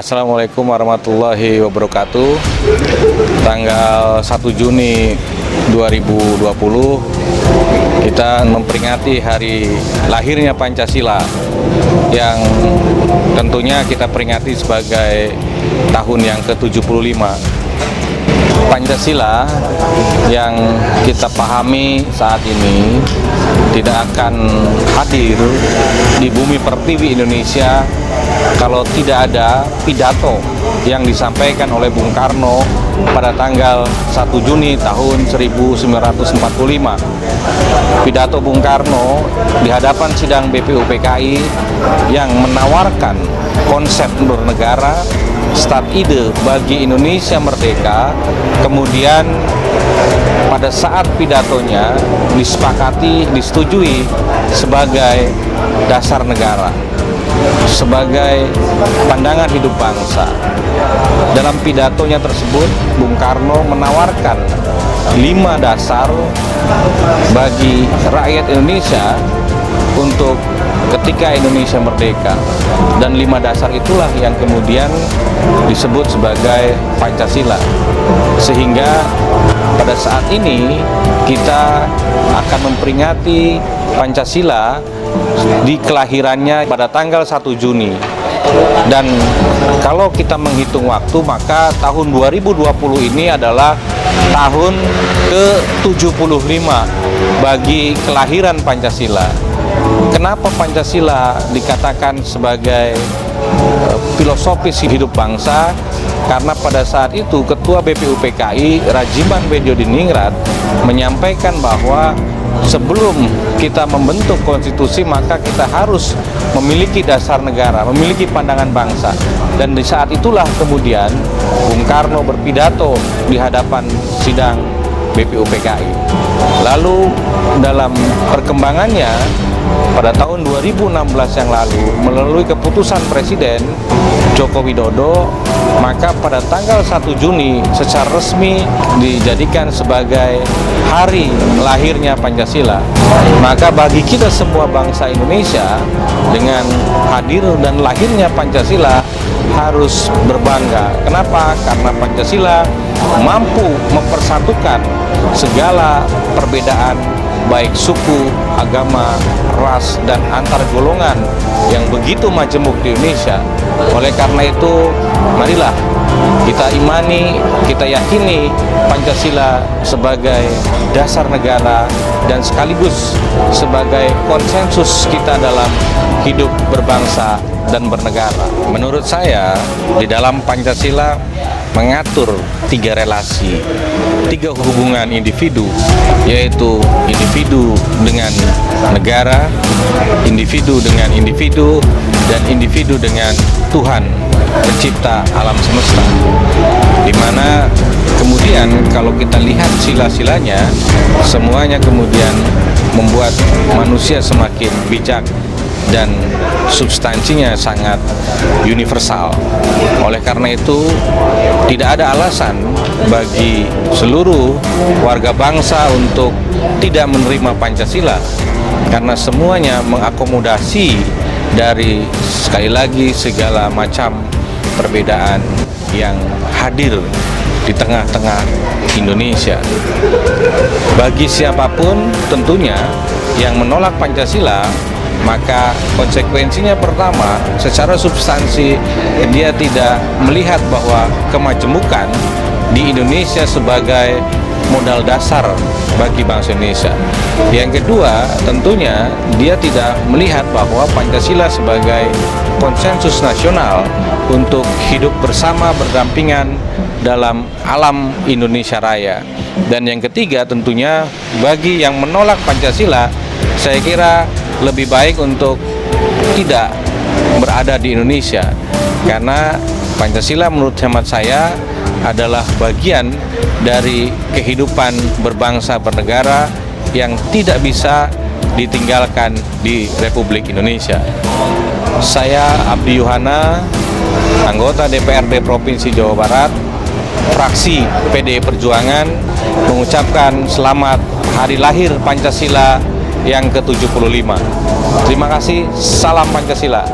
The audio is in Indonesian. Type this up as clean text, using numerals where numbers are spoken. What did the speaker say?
Assalamualaikum warahmatullahi wabarakatuh. Tanggal 1 Juni 2020 kita memperingati hari lahirnya Pancasila yang tentunya kita peringati sebagai tahun yang ke-75. Pancasila yang kita pahami saat ini tidak akan hadir di bumi pertiwi Indonesia kalau tidak ada pidato yang disampaikan oleh Bung Karno pada tanggal 1 Juni tahun 1945. Pidato Bung Karno di hadapan sidang BPUPKI yang menawarkan konsep bernegara, start ide bagi Indonesia merdeka, kemudian pada saat pidatonya disepakati, disetujui sebagai dasar negara, sebagai pandangan hidup bangsa. Dalam pidatonya tersebut, Bung Karno menawarkan 5 dasar bagi rakyat Indonesia untuk ketika Indonesia merdeka, dan 5 dasar itulah yang kemudian disebut sebagai Pancasila. Sehingga pada saat ini kita akan memperingati Pancasila di kelahirannya pada tanggal 1 Juni. Dan kalau kita menghitung waktu, maka tahun 2020 ini adalah tahun ke-75 bagi kelahiran Pancasila. Kenapa Pancasila dikatakan sebagai filosofis hidup bangsa? Karena pada saat itu Ketua BPUPKI Rajiman Weddiodiningrat menyampaikan bahwa sebelum kita membentuk konstitusi maka kita harus memiliki dasar negara, memiliki pandangan bangsa. Dan di saat itulah kemudian Bung Karno berpidato di hadapan sidang BPUPKI. Lalu dalam perkembangannya pada tahun 2016 yang lalu melalui keputusan Presiden Joko Widodo, maka pada tanggal 1 Juni secara resmi dijadikan sebagai hari lahirnya Pancasila. Maka bagi kita semua bangsa Indonesia, dengan hadir dan lahirnya Pancasila harus berbangga. Kenapa? Karena Pancasila mampu mempersatukan segala perbedaan, baik suku, agama, ras, dan antar golongan yang begitu majemuk di Indonesia. Oleh karena itu, marilah kita imani, kita yakini Pancasila sebagai dasar negara dan sekaligus sebagai konsensus kita dalam hidup berbangsa dan bernegara. Menurut saya, di dalam Pancasila mengatur 3 relasi, 3 hubungan individu, yaitu individu dengan negara, individu dengan individu, dan individu dengan Tuhan pencipta alam semesta. Di mana kemudian kalau kita lihat sila-silanya, semuanya kemudian membuat manusia semakin bijak dan substansinya sangat universal. Oleh karena itu, tidak ada alasan bagi seluruh warga bangsa untuk tidak menerima Pancasila, karena semuanya mengakomodasi dari, sekali lagi, segala macam perbedaan yang hadir di tengah-tengah Indonesia. Bagi siapapun tentunya yang menolak Pancasila, maka konsekuensinya pertama, secara substansi dia tidak melihat bahwa kemajemukan di Indonesia sebagai modal dasar bagi bangsa Indonesia. Yang kedua, tentunya dia tidak melihat bahwa Pancasila sebagai konsensus nasional untuk hidup bersama berdampingan dalam alam Indonesia Raya. Dan yang ketiga, tentunya bagi yang menolak Pancasila, saya kira lebih baik untuk tidak berada di Indonesia, karena Pancasila menurut hemat saya adalah bagian dari kehidupan berbangsa bernegara yang tidak bisa ditinggalkan di Republik Indonesia. Saya Abdi Yuhana, anggota DPRD Provinsi Jawa Barat, fraksi PDI Perjuangan, mengucapkan selamat hari lahir Pancasila yang ke-75. Terima kasih, salam Pancasila.